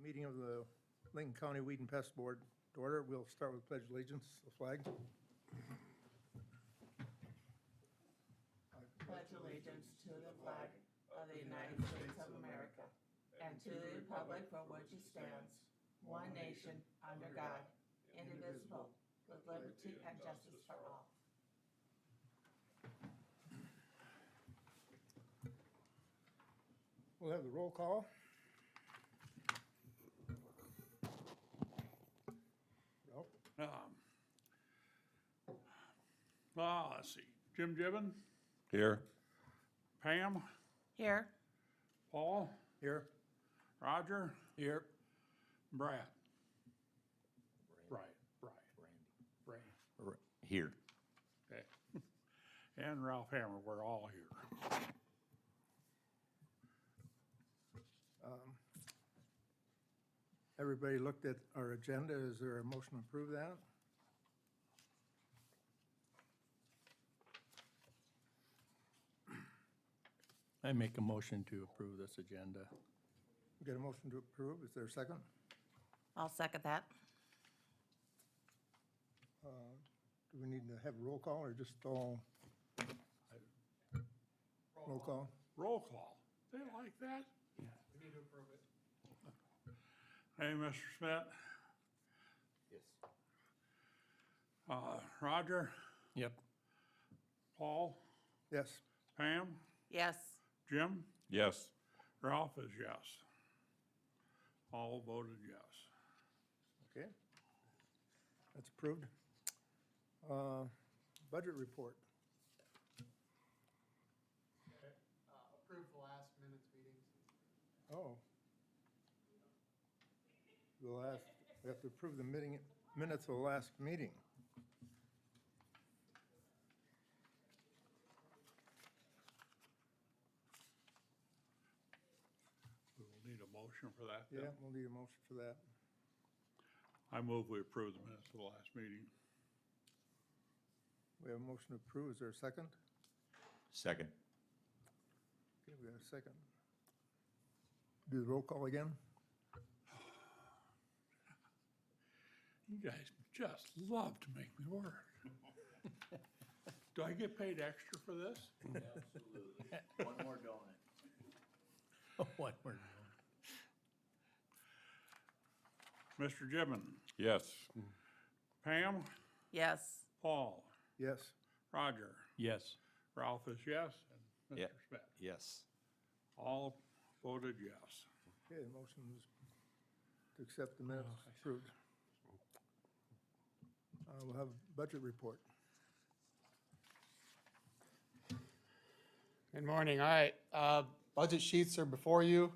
Meeting of the Lincoln County Weed and Pest Board to order. We'll start with pledge allegiance, the flag. Pledge allegiance to the flag of the United States of America and to the republic for which it stands, one nation, under God, indivisible, with liberty and justice for all. We'll have the roll call. Let's see, Jim Gibbon, Here. Pam, Here. Paul, Here. Roger, Here. Brad. Brand. Here. Okay. And Ralph Hammer, we're all here. Everybody looked at our agenda. Is there a motion to approve that? I make a motion to approve this agenda. We got a motion to approve. Is there a second? I'll second that. Do we need to have a roll call or just all? Roll call? Roll call. They like that? We need to approve it. Hey, Mr. Smith, Yes. Roger, Yep. Paul, Yes. Pam, Yes. Jim, Yes. Ralph is yes. All voted yes. Okay. That's approved. Budget report. Okay. Approve the last minutes meetings. Oh. We have to approve the minutes of the last meeting. We will need a motion for that then. Yeah, we'll need a motion for that. I move we approve the minutes of the last meeting. We have a motion to approve. Is there a second? Second. Okay, we got a second. Do the roll call again? You guys just love to make me work. Do I get paid extra for this? Absolutely. One more donut. What we're doing. Mr. Gibbon, Yes. Pam, Yes. Paul, Yes. Roger, Yes. Ralph is yes, and Yeah. Mr. Smith. Yes. All voted yes. Okay, the motion is to accept the minutes approved. We'll have a budget report. Good morning. All right, budget sheets are before you.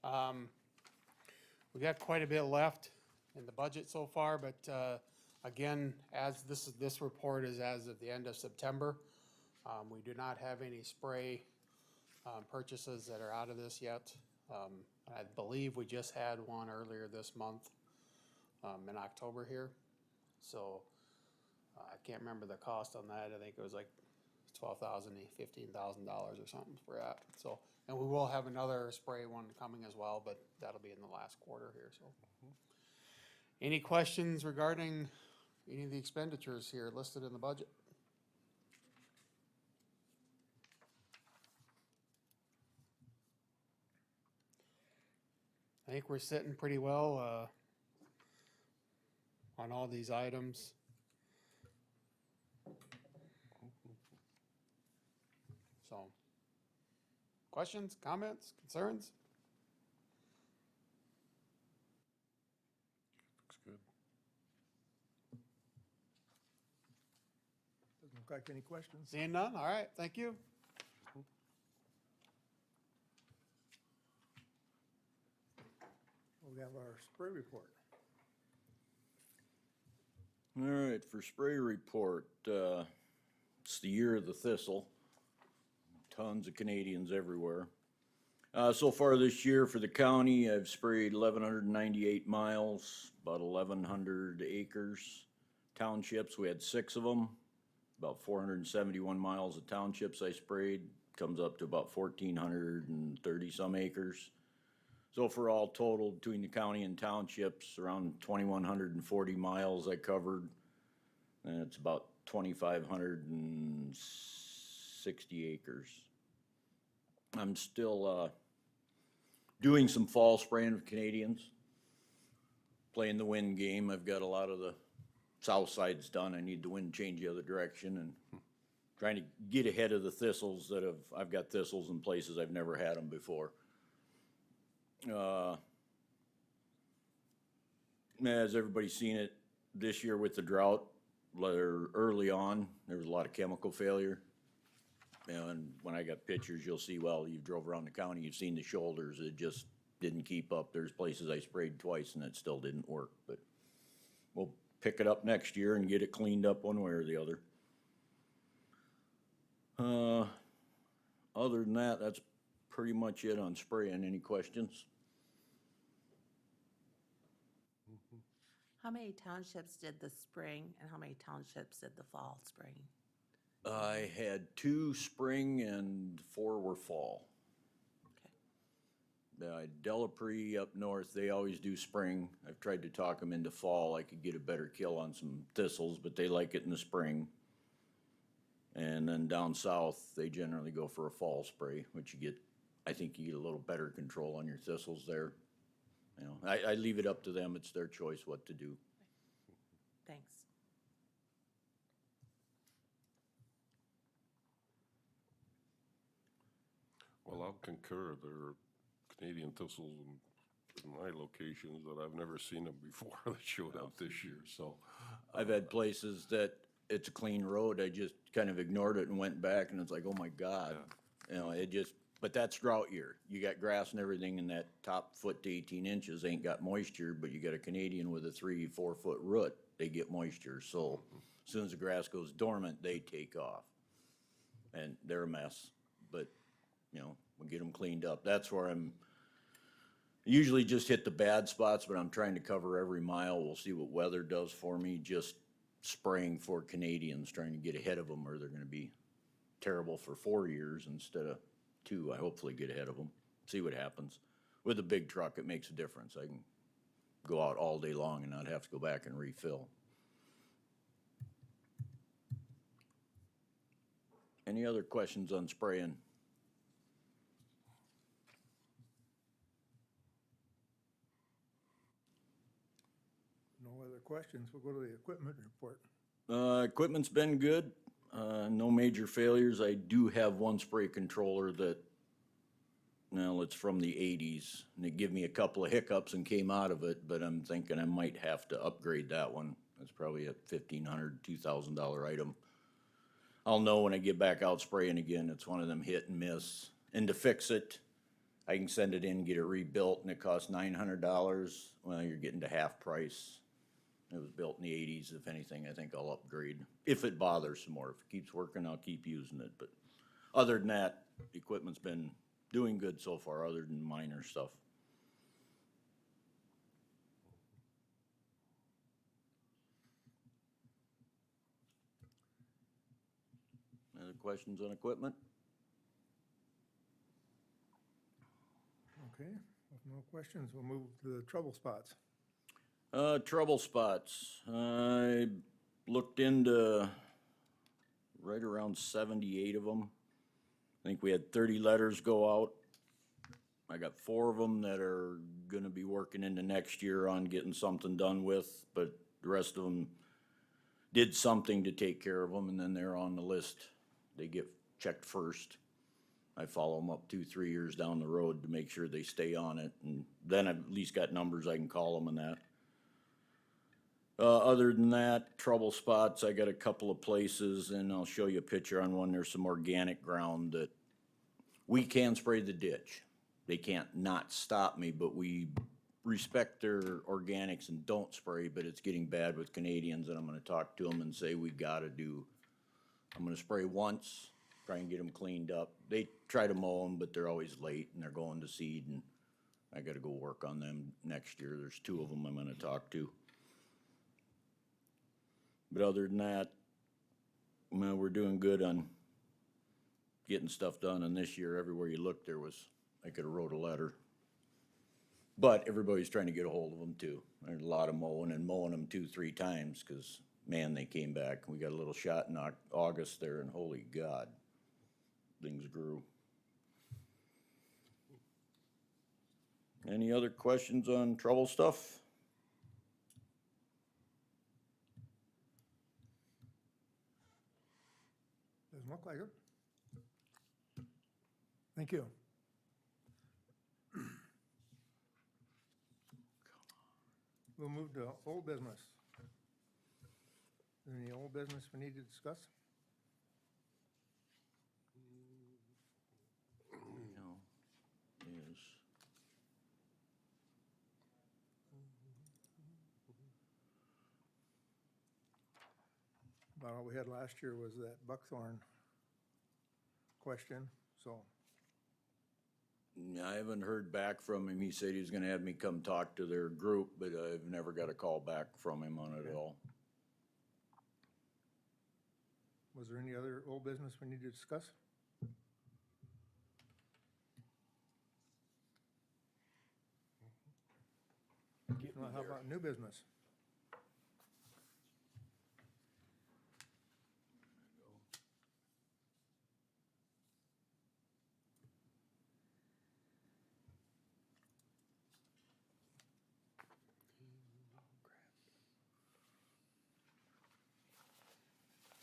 We got quite a bit left in the budget so far, but, again, as this report is as of the end of September. We do not have any spray, purchases that are out of this yet. I believe we just had one earlier this month, in October here. So, I can't remember the cost on that. I think it was like $12,000, $15,000 or something for that. So, and we will have another spray one coming as well, but that'll be in the last quarter here, so. Any questions regarding any of the expenditures here listed in the budget? I think we're sitting pretty well, on all these items. So, questions, comments, concerns? Looks good. Doesn't look like any questions. Seeing none, all right, thank you. We have our spray report. All right, for spray report, it's the year of the thistle. Tons of Canadians everywhere. So far this year for the county, I've sprayed 1,198 miles, about 1,100 acres. Townships, we had 6 of them, about 471 miles of townships I sprayed, comes up to about 1,430 some acres. So for all total, between the county and townships, around 2,140 miles I covered. And it's about 2,560 acres. I'm still, doing some fall spraying with Canadians. Playing the wind game. I've got a lot of the south sides done. I need the wind change the other direction and trying to get ahead of the thistles I've got thistles in places I've never had them before. As everybody's seen it this year with the drought, early on, there was a lot of chemical failure. And when I got pictures, you'll see, well, you drove around the county, you've seen the shoulders, it just didn't keep up. There's places I sprayed twice and it still didn't work, but we'll pick it up next year and get it cleaned up one way or the other. Other than that, that's pretty much it on spraying. Any questions? How many townships did the spring and how many townships did the fall spraying? I had 2 spring and 4 were fall. Delapre up north, they always do spring. I've tried to talk them into fall. I could get a better kill on some thistles, but they like it in the spring. And then down south, they generally go for a fall spray, which I think you get a little better control on your thistles there. You know, I leave it up to them. It's their choice what to do. Thanks. Well, I'll concur. There are Canadian thistles in my locations that I've never seen them before that showed up this year, so. I've had places that it's a clean road. I just kind of ignored it and went back and it's like, oh my God. You know, but that's drought year. You got grass and everything in that top foot to 18 inches ain't got moisture, but you got a Canadian with a 3-4 foot root, they get moisture. So as soon as the grass goes dormant, they take off. And they're a mess, but you know, we'll get them cleaned up. That's where I'm usually just hit the bad spots, but I'm trying to cover every mile. We'll see what weather does for me. Just spraying for Canadians, trying to get ahead of them, or they're gonna be terrible for 4 years instead of 2. I hopefully get ahead of them, see what happens. With a big truck, it makes a difference. I can go out all day long and not have to go back and refill. Any other questions on spraying? No other questions. We'll go to the equipment report. Equipment's been good. No major failures. I do have one spray controller that, well, it's from the 80s. And it gave me a couple of hiccups and came out of it, but I'm thinking I might have to upgrade that one. That's probably a $1,500, $2,000 item. I'll know when I get back out spraying again. It's one of them hit and miss. And to fix it, I can send it in, get it rebuilt, and it costs $900. Well, you're getting to half price. It was built in the 80s. If anything, I think I'll upgrade. If it bothers some more. If it keeps working, I'll keep using it. But other than that, the equipment's been doing good so far, other than minor stuff. Other questions on equipment? Okay, with no questions, we'll move to the trouble spots. Trouble spots. I looked into right around 78 of them. I think we had 30 letters go out. I got 4 of them that are gonna be working into next year on getting something done with, but the rest of them did something to take care of them, and then they're on the list. They get checked first. I follow them up 2-3 years down the road to make sure they stay on it, and then I've at least got numbers I can call them and that. Other than that, trouble spots, I got a couple of places, and I'll show you a picture on one. There's some organic ground that we can spray the ditch. They can't not stop me, but we respect their organics and don't spray, but it's getting bad with Canadians, and I'm gonna talk to them and say I'm gonna spray once, try and get them cleaned up. They try to mow them, but they're always late, and they're going to seed, and I gotta go work on them next year. There's 2 of them I'm gonna talk to. But other than that, well, we're doing good on getting stuff done, and this year, everywhere you look, I could have wrote a letter. But everybody's trying to get a hold of them too. There's a lot of mowing and mowing them 2-3 times, cause man, they came back. We got a little shot in August there and holy God, things grew. Any other questions on trouble stuff? Doesn't look like it. Thank you. We'll move to old business. Any old business we need to discuss? No. Yes. About all we had last year was that buckthorn question, so. I haven't heard back from him. He said he was gonna have me come talk to their group, but I've never got a call back from him on it at all. Was there any other old business we need to discuss? Well, how about new business?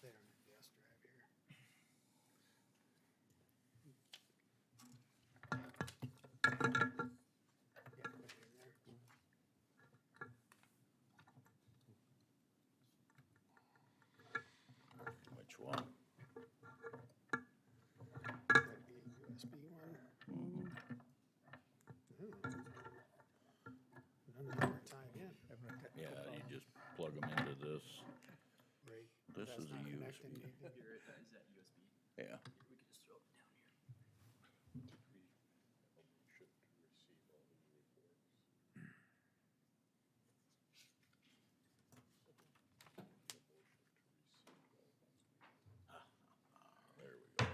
There, yes, drive here. Yeah, put it in there. Which one? That'd be a USB one. Mhm. None of them are tied in. Having a technical Yeah, you problem. just plug them into this. Right. This That's is a not USB. connecting to- Yeah. There we go.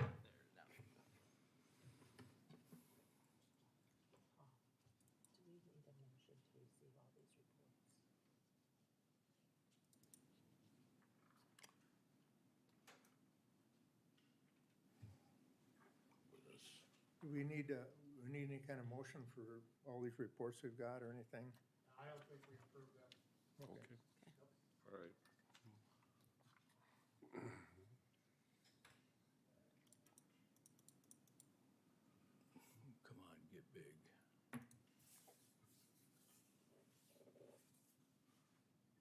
Do we need a motion to receive all these reports? Do we need any kind of motion for all these reports we've got or anything? I don't think we approved that. Okay. All right. Come on, get big.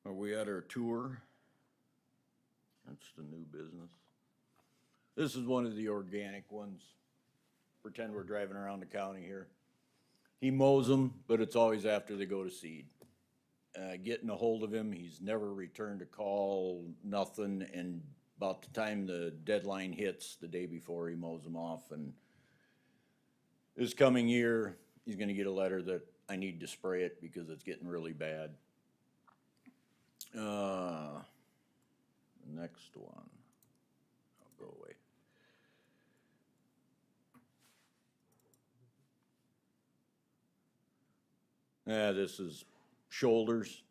Are we at our tour? That's the new business. This is one of the organic ones. Pretend we're driving around the county here. He mows them, but it's always after they go to seed. Getting a hold of him, he's never returned a call, nothing, and about the time the deadline hits, the day before, he mows them off, and this coming year, he's gonna get a letter that I need to spray it because it's getting really bad. Next one. I'll go away. This is shoulders.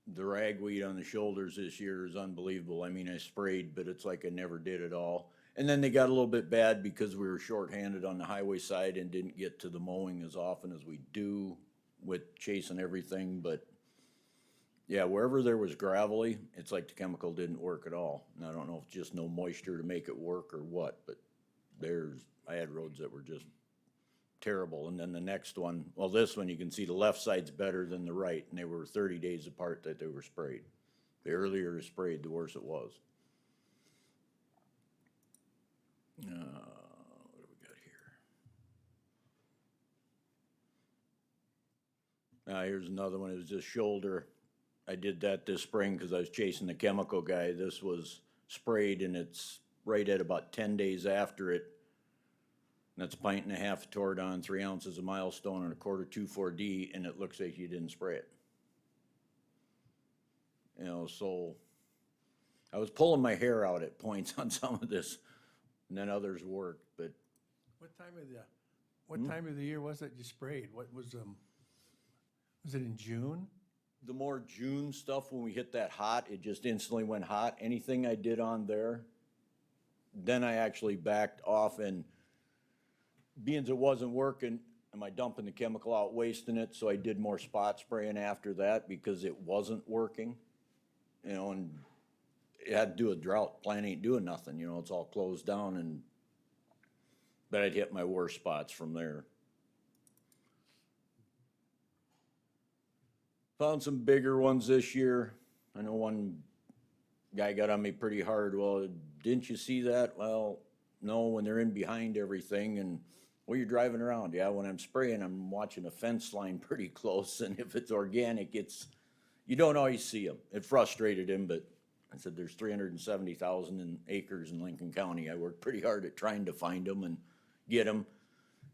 The ragweed on the shoulders this year is unbelievable. I mean, I sprayed, but it's like I never did at all. And then they got a little bit bad because we were shorthanded on the highway side and didn't get to the mowing as often as we do with chasing everything, but yeah, wherever there was gravelly, it's like the chemical didn't work at all. And I don't know if it's just no moisture to make it work or what, but I had roads that were just terrible. And then the next one, well, this one, you can see the left side's better than the right, and they were 30 days apart that they were sprayed. The earlier it's sprayed, the worse it was. What do we got here? Here's another one. It was just shoulder. I did that this spring because I was chasing the chemical guy. This was sprayed, and it's right at about 10 days after it. And that's a pint and a half of Toradon, 3 ounces of Milestone, and a quarter 2,4-D, and it looks like you didn't spray it. You know, so I was pulling my hair out at points on some of this, and then others worked, but What time of the What time of the year was it you sprayed? What was it in June? The more June stuff, when we hit that hot, it just instantly went hot. Anything I did on there, then I actually backed off, and being it wasn't working, am I dumping the chemical out, wasting it? So I did more spot spraying after that because it wasn't working. You know, and it had to do with drought. Plant ain't doing nothing, you know, it's all closed down, and but I'd hit my worst spots from there. Found some bigger ones this year. I know one guy got on me pretty hard. Well, didn't you see that? Well, no, when they're in behind everything, and well, you're driving around. Yeah, when I'm spraying, I'm watching a fence line pretty close, and if it's organic, you don't always see them. It frustrated him, but I said, there's 370,000 acres in Lincoln County. I worked pretty hard at trying to find them and get them.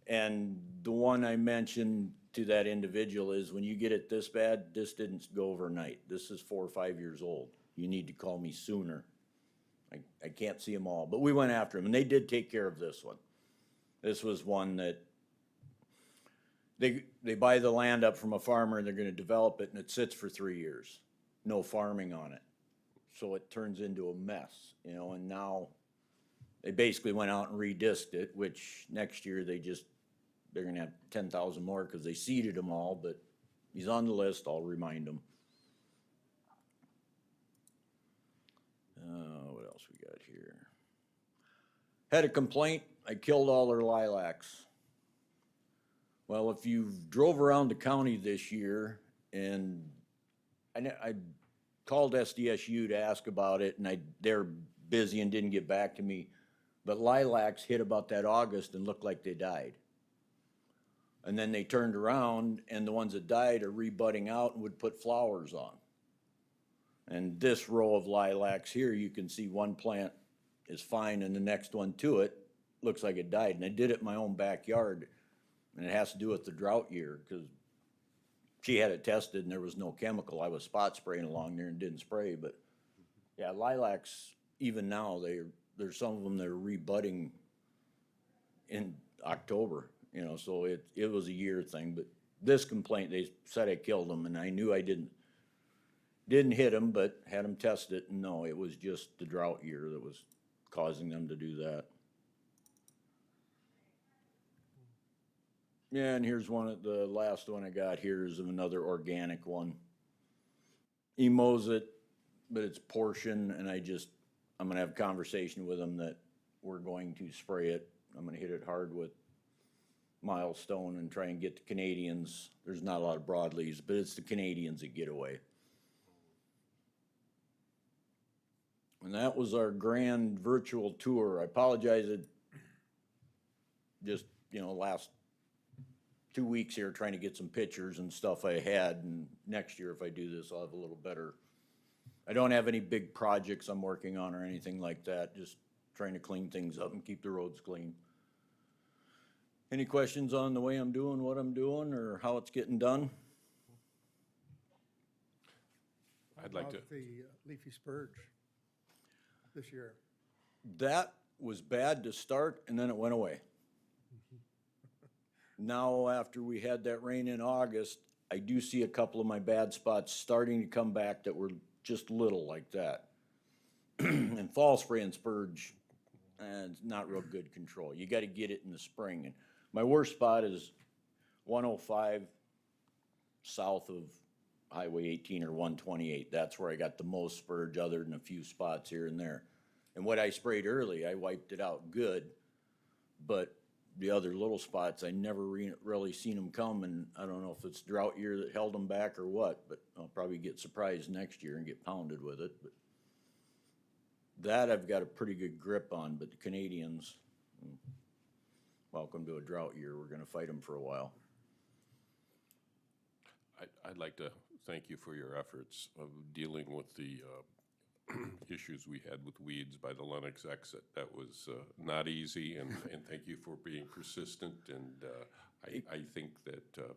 And the one I mentioned to that individual is, when you get it this bad, this didn't go overnight. This is 4 or 5 years old. You need to call me sooner. I can't see them all, but we went after them, and they did take care of this one. This was one that they buy the land up from a farmer, and they're gonna develop it, and it sits for 3 years. No farming on it. So it turns into a mess, you know, and now they basically went out and redisked it, which next year they're gonna have 10,000 more because they seeded them all, but he's on the list, I'll remind him. What else we got here? Had a complaint, I killed all their lilacs. Well, if you drove around the county this year, and I called SDSU to ask about it, and they're busy and didn't get back to me, but lilacs hit about that August and looked like they died. And then they turned around, and the ones that died are rebudding out and would put flowers on. And this row of lilacs here, you can see one plant is fine, and the next one to it looks like it died. And I did it in my own backyard, and it has to do with the drought year, because she had it tested and there was no chemical. I was spot spraying along there and didn't spray, but yeah, lilacs, even now, there's some of them that are rebudding in October, you know, so it was a year thing. But this complaint, they said I killed them, and I knew I didn't hit them, but had them test it, and no, it was just the drought year that was causing them to do that. Yeah, and here's the last one I got here is another organic one. He mows it, but it's portion, and I'm gonna have a conversation with him that we're going to spray it. I'm gonna hit it hard with Milestone and try and get the Canadians. There's not a lot of broadleaves, but it's the Canadians that get away. And that was our grand virtual tour. I apologize, it just, you know, last 2 weeks here trying to get some pictures and stuff I had, and next year if I do this, I'll have a little better. I don't have any big projects I'm working on or anything like that, just trying to clean things up and keep the roads clean. Any questions on the way I'm doing what I'm doing or how it's getting done? I'd like to, About the leafy spurge this year. That was bad to start, and then it went away. Now, after we had that rain in August, I do see a couple of my bad spots starting to come back that were just little like that. And fall spray and spurge, it's not real good control. You gotta get it in the spring. And my worst spot is 105 south of Highway 18 or 128. That's where I got the most spurge, other than a few spots here and there. And what I sprayed early, I wiped it out good, but the other little spots, I never really seen them come, and I don't know if it's drought year that held them back or what, but I'll probably get surprised next year and get pounded with it. But that I've got a pretty good grip on, but the Canadians, welcome to a drought year. We're gonna fight them for a while. I'd like to thank you for your efforts of dealing with the issues we had with weeds by the Lennox exit. That was not easy, and thank you for being persistent. And I think that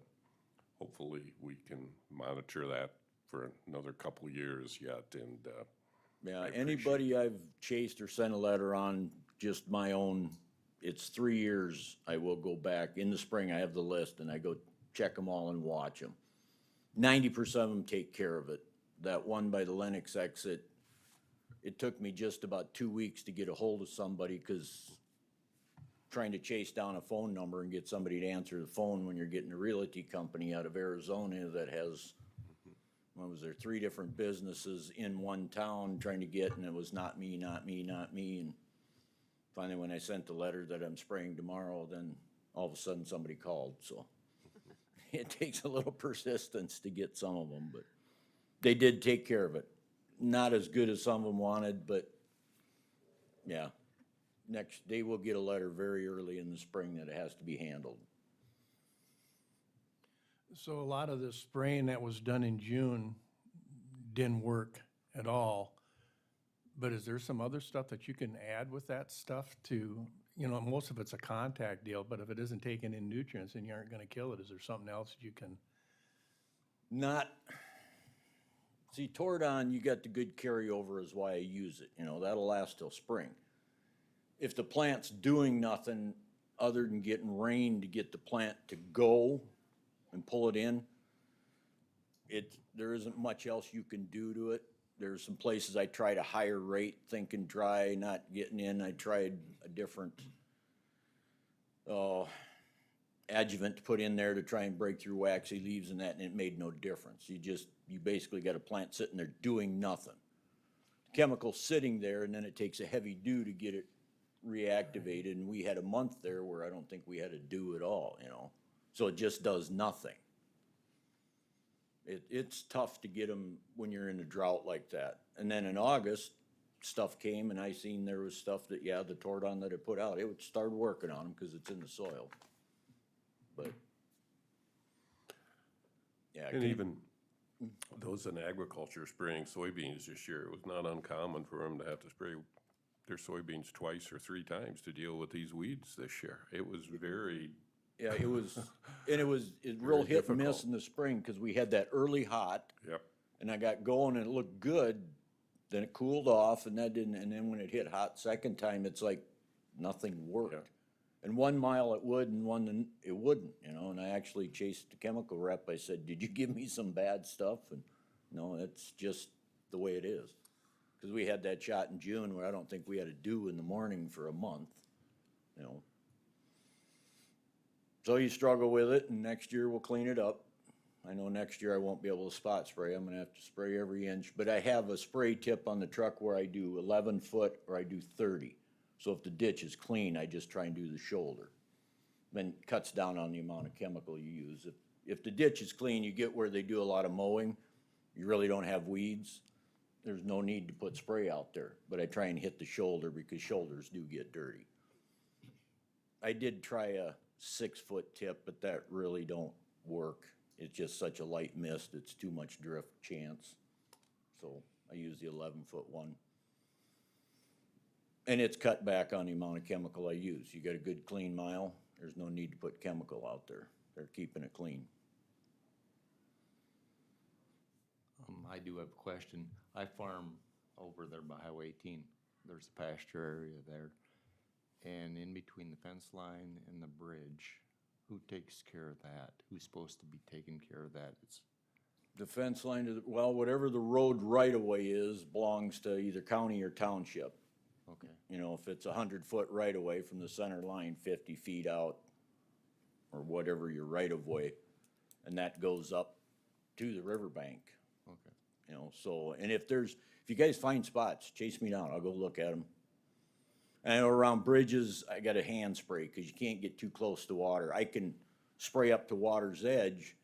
hopefully we can monitor that for another couple of years yet. And Yeah, anybody I've chased or sent a letter on, just my own it's 3 years, I will go back. In the spring, I have the list, and I go check them all and watch them. 90% of them take care of it. That one by the Lennox exit, it took me just about 2 weeks to get a hold of somebody, because trying to chase down a phone number and get somebody to answer the phone when you're getting a realty company out of Arizona that has, what was there, 3 different businesses in one town trying to get, and it was not me, not me, not me. And finally, when I sent the letter that I'm spraying tomorrow, then all of a sudden somebody called, so. It takes a little persistence to get some of them, but they did take care of it. Not as good as some of them wanted, but yeah. Next, they will get a letter very early in the spring that it has to be handled. So a lot of the spraying that was done in June didn't work at all. But is there some other stuff that you can add with that stuff to, you know, most of it's a contact deal, but if it isn't taking in nutrients and you aren't gonna kill it, is there something else you can? Not, see, Tordon, you got the good carryover is why I use it, you know, that'll last till spring. If the plant's doing nothing other than getting rain to get the plant to go and pull it in, there isn't much else you can do to it. There's some places I tried a higher rate, thinking dry, not getting in. I tried a different adjuvant to put in there to try and break through waxy leaves and that, and it made no difference. You basically got a plant sitting there doing nothing. Chemical sitting there, and then it takes a heavy dew to get it reactivated, and we had a month there where I don't think we had a dew at all, you know? So it just does nothing. It's tough to get them when you're in a drought like that. And then in August, stuff came, and I seen there was stuff that, yeah, the Tordon that I put out, it would start working on them because it's in the soil. But, yeah. And even those in agriculture spraying soybeans this year, it was not uncommon for them to have to spray their soybeans twice or 3 times to deal with these weeds this year. It was very, Yeah, it was, and it real hit and miss difficult. in the spring because we had that early hot. yep. And I got going and it looked good, then it cooled off and that didn't, and then when it hit hot second time, it's like nothing worked. Yeah. And 1 mile it would and one it wouldn't, you know, and I actually chased the chemical rep. I said, did you give me some bad stuff? And no, it's just the way it is. Cause we had that shot in June where I don't think we had a dew in the morning for a month, you know. So you struggle with it, and next year we'll clean it up. I know next year I won't be able to spot spray. I'm gonna have to spray every inch, but I have a spray tip on the truck where I do 11 foot or I do 30. So if the ditch is clean, I just try and do the shoulder. Then it cuts down on the amount of chemical you use. If the ditch is clean, you get where they do a lot of mowing, you really don't have weeds, there's no need to put spray out there. But I try and hit the shoulder because shoulders do get dirty. I did try a 6 foot tip, but that really don't work. It's just such a light mist, it's too much drift chance. So I use the 11 foot one. And it's cut back on the amount of chemical I use. You got a good clean mile, there's no need to put chemical out there. They're keeping it clean. I do have a question. I farm over there by Highway 18. There's a pasture area there. And in between the fence line and the bridge, who takes care of that? Who's supposed to be taking care of that? It's The fence line to well, whatever the road right of way is belongs to either county or township. okay. You know, if it's 100 foot right of way from the center line, 50 feet out, or whatever your right of way, and that goes up to the riverbank. Okay. You know, so, and if you guys find spots, chase me down, I'll go look at them. And I know around bridges, I got a hand spray, cause you can't get too close to water. I can spray up to water's edge,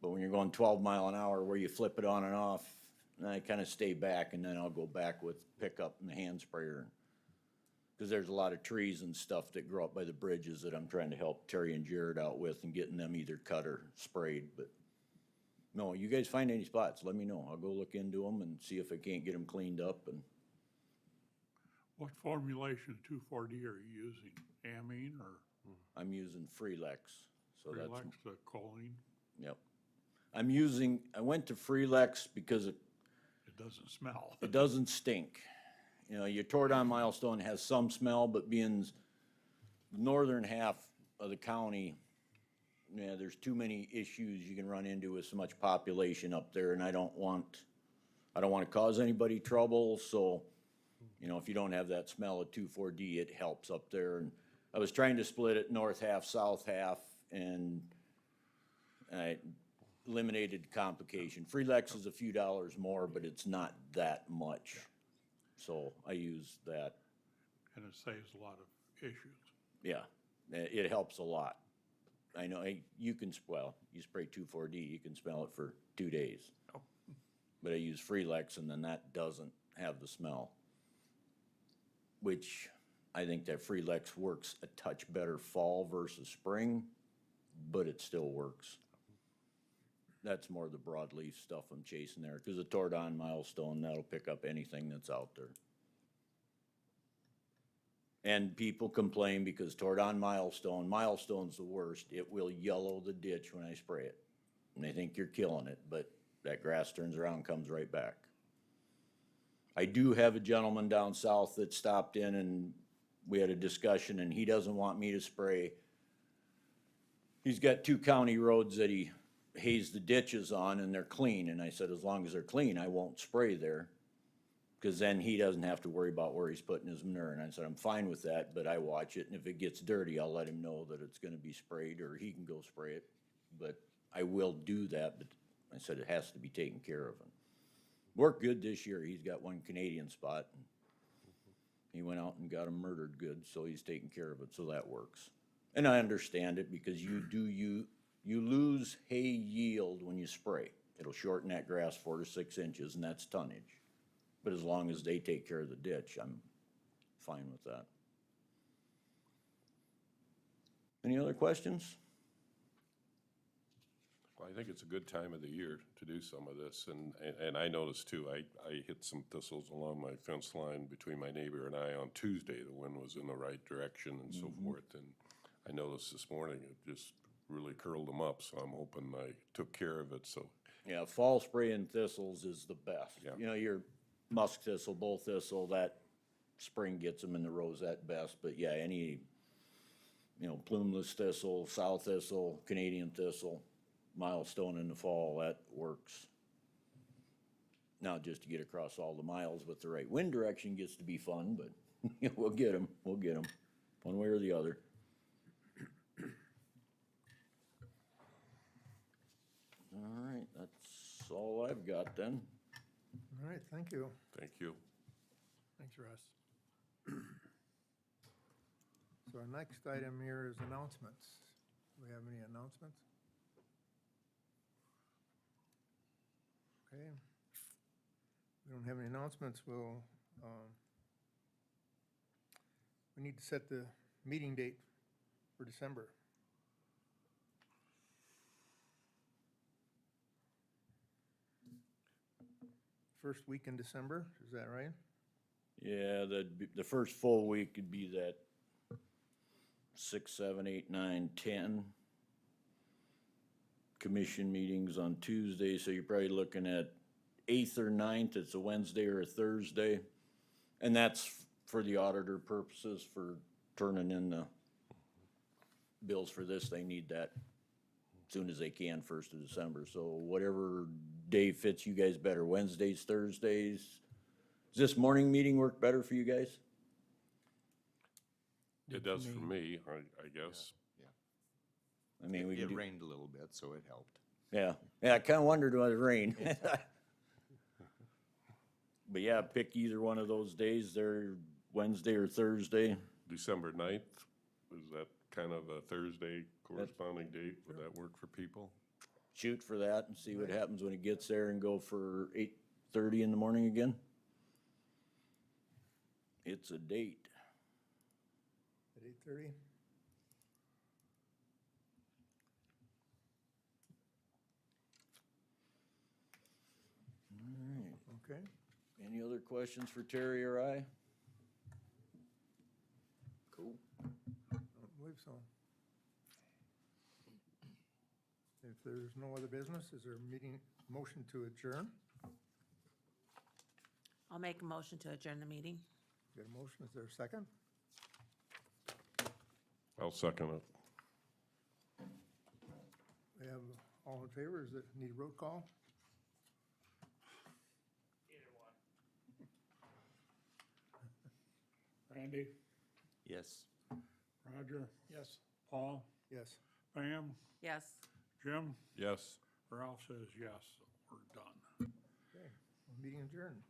but when you're going 12 mile an hour where you flip it on and off, then I kinda stay back and then I'll go back with pickup and the hand sprayer. Cause there's a lot of trees and stuff that grow up by the bridges that I'm trying to help Terry and Jared out with and getting them either cut or sprayed, but no, you guys find any spots, let me know. I'll go look into them and see if I can't get them cleaned up and What formulation 2,4-D are you using? Amine or I'm using Freelex, so that's, Relax, choline? yep. I went to Freelex because It doesn't smell. it doesn't stink. You know, your Tordon Milestone has some smell, but being northern half of the county, yeah, there's too many issues you can run into with so much population up there, and I don't want to cause anybody trouble, so, you know, if you don't have that smell of 2,4-D, it helps up there. And I was trying to split it north half, south half, and I eliminated complication. Free Lex is a few dollars more, but it's not that much. So I use that. And it saves a lot of issues. Yeah, it helps a lot. I know, you can, well, you spray 2,4-D, you can smell it for 2 days. But I use Free Lex, and then that doesn't have the smell. Which, I think that Free Lex works a touch better fall versus spring, but it still works. That's more the broadleaf stuff I'm chasing there, because the Tordon Milestone, that'll pick up anything that's out there. And people complain because Tordon Milestone's the worst. It will yellow the ditch when I spray it. And they think you're killing it, but that grass turns around and comes right back. I do have a gentleman down south that stopped in and we had a discussion, and he doesn't want me to spray. He's got 2 county roads that he hazed the ditches on, and they're clean. And I said, as long as they're clean, I won't spray there. Because then he doesn't have to worry about where he's putting his manure. And I said, I'm fine with that, but I watch it, and if it gets dirty, I'll let him know that it's gonna be sprayed, or he can go spray it. But I will do that, but I said it has to be taken care of. And worked good this year. He's got 1 Canadian spot. He went out and got him murdered good, so he's taking care of it, so that works. And I understand it, because you lose hay yield when you spray. It'll shorten that grass 4 to 6 inches, and that's tonnage. But as long as they take care of the ditch, I'm fine with that. Any other questions? Well, I think it's a good time of the year to do some of this, and I noticed too, I hit some thistles along my fence line between my neighbor and I on Tuesday. The wind was in the right direction and so forth, and I noticed this morning it just really curled them up, so I'm hoping I took care of it, so. Yeah, fall spraying thistles is the best. Yeah. You know, your musk thistle, bull thistle, that spring gets them in the rosette best, but yeah, any, you know, plumeless thistle, sow thistle, Canadian thistle, milestone in the fall, that works. Now, just to get across all the miles with the right wind direction gets to be fun, but we'll get them, one way or the other. All right, that's all I've got then. All right, thank you. Thank you. Thanks, Russ. So our next item here is announcements. Do we have any announcements? Okay. We don't have any announcements. We'll, we need to set the meeting date for December. First week in December, is that right? Yeah, the first full week could be that 6, 7, 8, 9, 10 commission meetings on Tuesday, so you're probably looking at 8th or 9th, it's a Wednesday or a Thursday. And that's for the auditor purposes, for turning in the bills for this, they need that as soon as they can, 1st of December. So whatever day fits you guys better, Wednesdays, Thursdays. Does this morning meeting work better for you guys? It does for me, I guess. I mean, we can It do, rained a little bit, so it helped. yeah, I kinda wondered why it rained. But yeah, pick either one of those days, they're Wednesday or Thursday. December 9th, is that kind of a Thursday corresponding date? Would that work for people? Shoot for that and see what happens when it gets there, and go for 8:30 in the morning again. It's a date. At 8:30? All right. Okay. Any other questions for Terry or I? Cool. I don't believe so. If there's no other business, is there a meeting, motion to adjourn? I'll make a motion to adjourn the meeting. Got a motion, is there a second? I'll second it. We have all in favor, is it need a roll call? Randy, Yes. Roger, Yes. Paul, Yes. Pam, Yes. Jim, Yes. Ralph says yes, we're done. Okay, meeting adjourned.